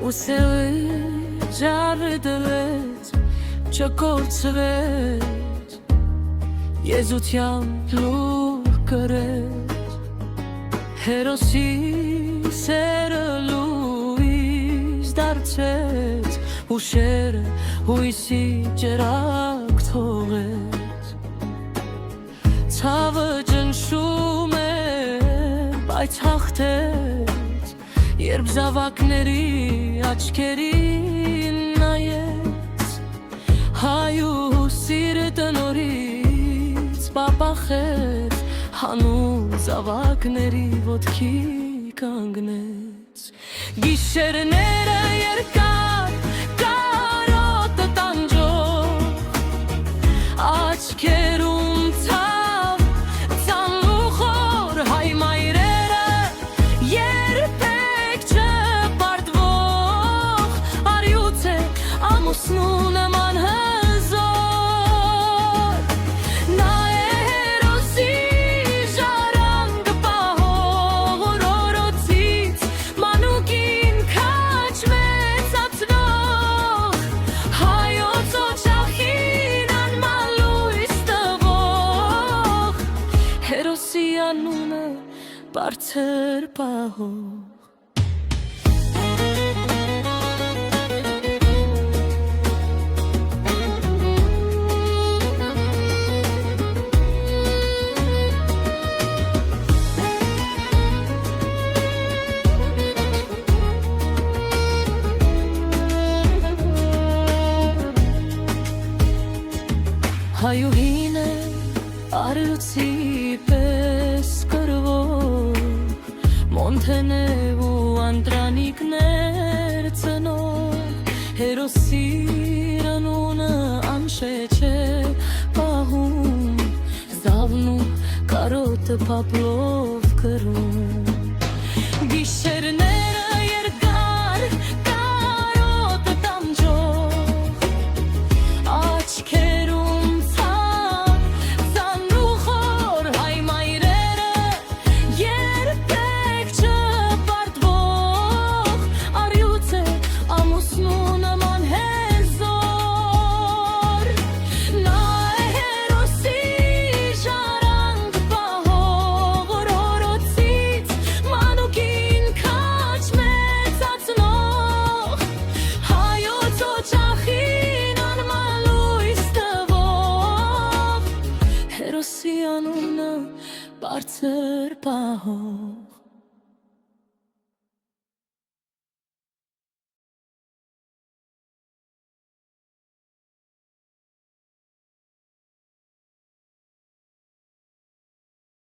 Ուսել ջարը դրեց, չկորցրեց, եզությամբ լուր կրեց, հերոսի սերը լույս դարձեց, ուշերը հույսի ջրակ թողեց, ցավը ճնշում է, բայց հաղթեց, երբ զավակների աչքերին նայեց, հայու սիրտը նորից պապախեց, հանուն զավակների ոտքի կանգնեց, գիշերները երկար, կարոտը տանջող, աչքերում ցավ, ծանլուխոր հայ մայրերը, երբեք չպարտվող, արյուծ է ամուսնու նման հզոր, նա է հերոսի ժառանգը պահող, օրորոցից մանուկին քաչ մեծացնող, հայոց օջախին անման լույս տվող, հերոսի անունը բարձր պահող։ Հայուհին է արյուծի պես կրվող, մոնթենև ու անդրանիկներ ծնող, հերոսի անունը անշեջ է պահում, զավն ու կարոտը պապլով կրում, գիշերները երկար, կարոտը տանջող, աչքերում հերոսի անունը բարձր պահող